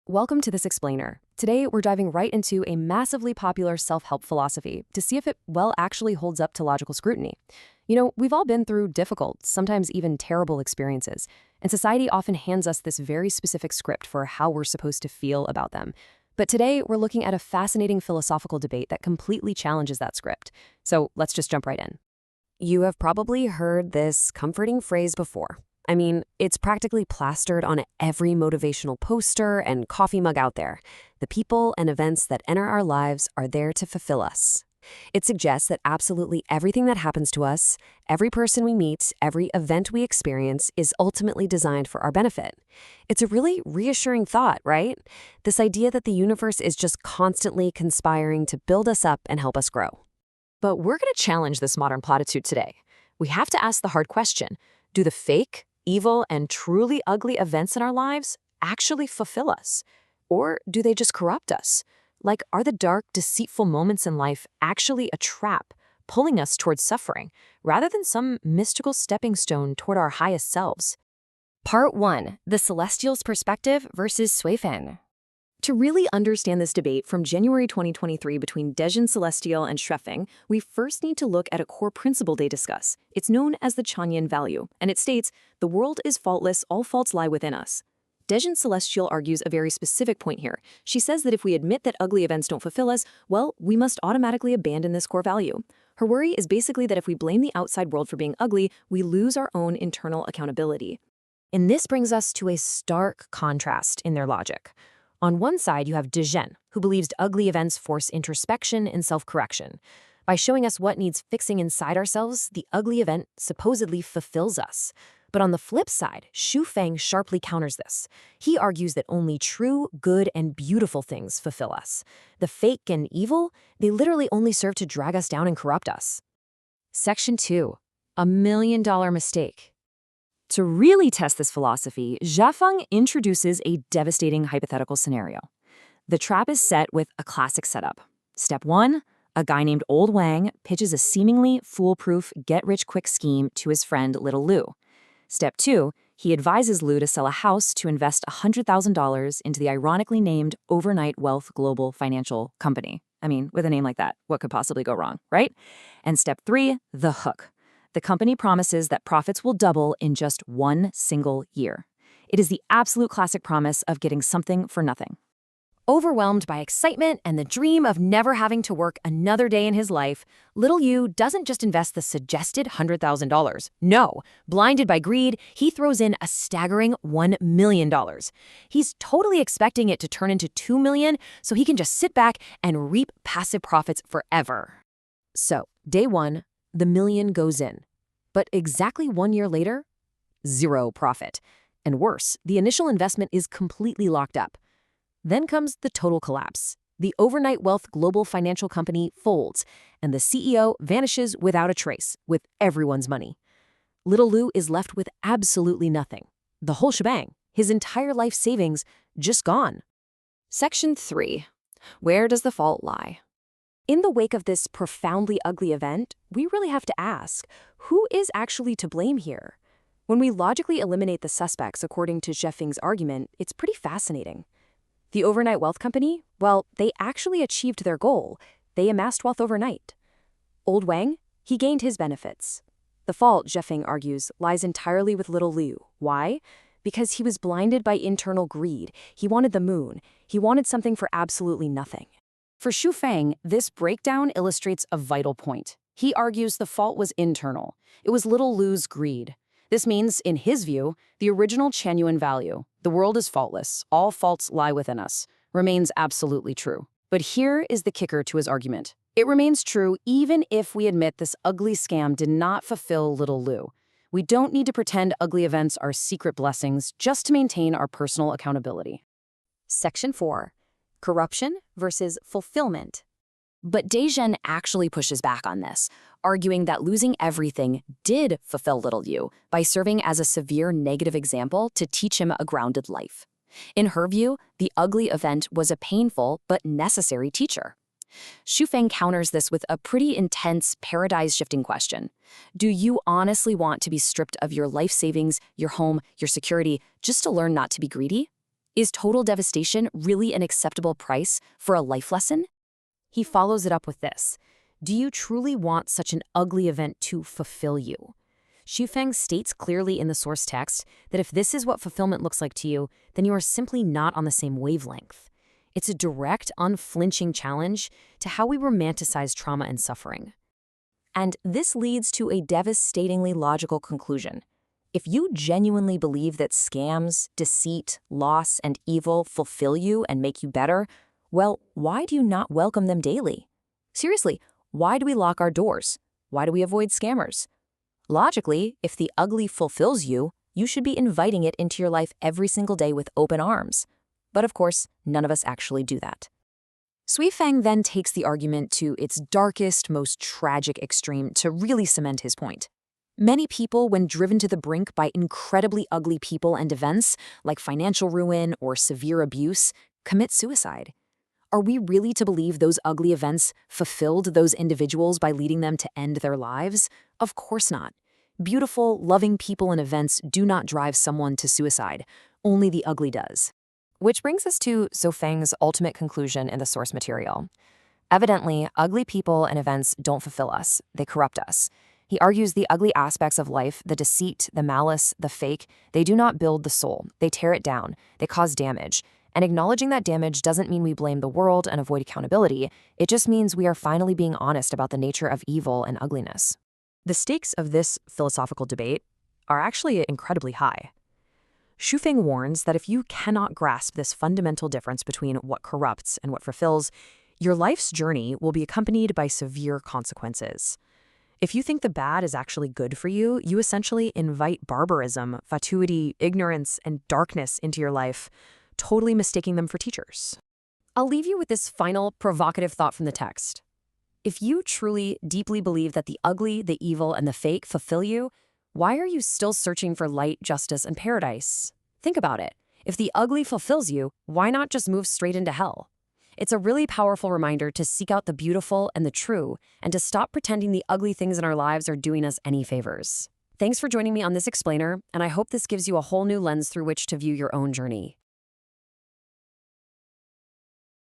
Welcome to this explainer. Today, we're diving right into a massively popular self-help philosophy to see if it, actually holds up to logical scrutiny. We've all been through difficult, sometimes even terrible experiences, and society often hands us this very specific script for how we're supposed to feel about them. But today, we're looking at a fascinating philosophical debate that completely challenges that script. So let's just jump right in. You have probably heard this comforting phrase before. I mean, it's practically plastered on every motivational poster and coffee mug out there. The people and events that enter our lives are there to fulfill us. It suggests that absolutely everything that happens to us, every person we meet, every event we experience is ultimately designed for our benefit. It's a really reassuring thought, right? This idea that the universe is just constantly conspiring to build us up and help us grow. But we're going to challenge this modern platitude today. We have to ask the hard question: do the fake, evil, and truly ugly events in our lives actually fulfill us? Or do they just corrupt us? Like, are the dark, deceitful moments in life actually a trap, pulling us towards suffering, rather than some mystical stepping stone toward our highest selves? Part 1. The Celestial's Perspective versus Suifeng. To really understand this debate from January 2023 between Dezhen Celestial and Suifeng, we first need to look at a core principle they discuss. It's known as the Lifechanyuan value, and it states, "The world is faultless, all faults lie within us." Dezhen Celestial argues a very specific point here. She says that if we admit that ugly events don't fulfill us, well, we must automatically abandon this core value. Her worry is basically that if we blame the outside world for being ugly, we lose our own internal accountability. And this brings us to a stark contrast in their logic. On one side, you have Dezhen, who believes ugly events force introspection and self-correction. By showing us what needs fixing inside ourselves, the ugly event supposedly fulfills us. But on the flip side, Suifeng sharply counters this. He argues that only true, good, and beautiful things fulfill us. The fake and evil, they literally only serve to drag us down and corrupt us. Section 2. A $1 million mistake. To really test this philosophy, Suifeng introduces a devastating hypothetical scenario. The trap is set with a classic setup. Step 1, a guy named Old Wang pitches a seemingly foolproof get-rich-quick scheme to his friend Little Lu. Step 2, he advises Lu to sell a house to invest $100,000 into the ironically named Overnight Wealth Global Financial Company. I mean, with a name like that, what could possibly go wrong, right? And step 3, the hook. The company promises that profits will double in just one single year. It is the absolute classic promise of getting something for nothing. Overwhelmed by excitement and the dream of never having to work another day in his life, Little Yu doesn't just invest the suggested $100,000. No, blinded by greed, he throws in a staggering $1 million. He's totally expecting it to turn into $2 million so he can just sit back and reap passive profits forever. So, day 1, the million goes in. But exactly 1 year later, zero profit. And worse, the initial investment is completely locked up. Then comes the total collapse. The Overnight Wealth Global Financial Company folds, and the CEO vanishes without a trace, with everyone's money. Little Lu is left with absolutely nothing. The whole shebang, his entire life savings, just gone. Section 3. Where does the fault lie? In the wake of this profoundly ugly event, we really have to ask, who is actually to blame here? When we logically eliminate the suspects according to Suifeng's argument, it's pretty fascinating. The Overnight Wealth Company? Well, they actually achieved their goal. They amassed wealth overnight. Old Wang? He gained his benefits. The fault, Suifeng argues, lies entirely with Little Lu. Why? Because he was blinded by internal greed. He wanted the moon. He wanted something for absolutely nothing. For Suifeng, this breakdown illustrates a vital point. He argues the fault was internal. It was Little Lu's greed. This means, in his view, the original Lifechanyuan value, the world is faultless, all faults lie within us, remains absolutely true. But here is the kicker to his argument. It remains true even if we admit this ugly scam did not fulfill Little Lu. We don't need to pretend ugly events are secret blessings just to maintain our personal accountability. Section 4. Corruption versus fulfillment. But Dezhen actually pushes back on this, arguing that losing everything did fulfill Little Yu by serving as a severe negative example to teach him a grounded life. In her view, the ugly event was a painful but necessary teacher. Suifeng counters this with a pretty intense, paradigm-shifting question. Do you honestly want to be stripped of your life savings, your home, your security, just to learn not to be greedy? Is total devastation really an acceptable price for a life lesson? He follows it up with this. Do you truly want such an ugly event to fulfill you? Xufeng states clearly in the source text that if this is what fulfillment looks like to you, then you are simply not on the same wavelength. It's a direct, unflinching challenge to how we romanticize trauma and suffering. And this leads to a devastatingly logical conclusion. If you genuinely believe that scams, deceit, loss, and evil fulfill you and make you better, well, why do you not welcome them daily? Seriously, why do we lock our doors? Why do we avoid scammers? Logically, if the ugly fulfills you, you should be inviting it into your life every single day with open arms. But of course, none of us actually do that. Xufeng then takes the argument to its darkest, most tragic extreme to really cement his point. Many people, when driven to the brink by incredibly ugly people and events, like financial ruin or severe abuse, commit suicide. Are we really to believe those ugly events fulfilled those individuals by leading them to end their lives? Of course not. Beautiful, loving people and events do not drive someone to suicide. Only the ugly does. Which brings us to Xufeng's ultimate conclusion in the source material. Evidently, ugly people and events don't fulfill us. They corrupt us. He argues the ugly aspects of life, the deceit, the malice, the fake, they do not build the soul. They tear it down. They cause damage. And acknowledging that damage doesn't mean we blame the world and avoid accountability. It just means we are finally being honest about the nature of evil and ugliness. The stakes of this philosophical debate are actually incredibly high. Xufeng warns that if you cannot grasp this fundamental difference between what corrupts and what fulfills, your life's journey will be accompanied by severe consequences. If you think the bad is actually good for you, you essentially invite barbarism, fatuity, ignorance, and darkness into your life, totally mistaking them for teachers. I'll leave you with this final provocative thought from the text. If you truly, deeply believe that the ugly, the evil, and the fake fulfill you, why are you still searching for light, justice, and paradise? Think about it. If the ugly fulfills you, why not just move straight into hell? It's a really powerful reminder to seek out the beautiful and the true, and to stop pretending the ugly things in our lives are doing us any favors. Thanks for joining me on this explainer, and I hope this gives you a whole new lens through which to view your own journey.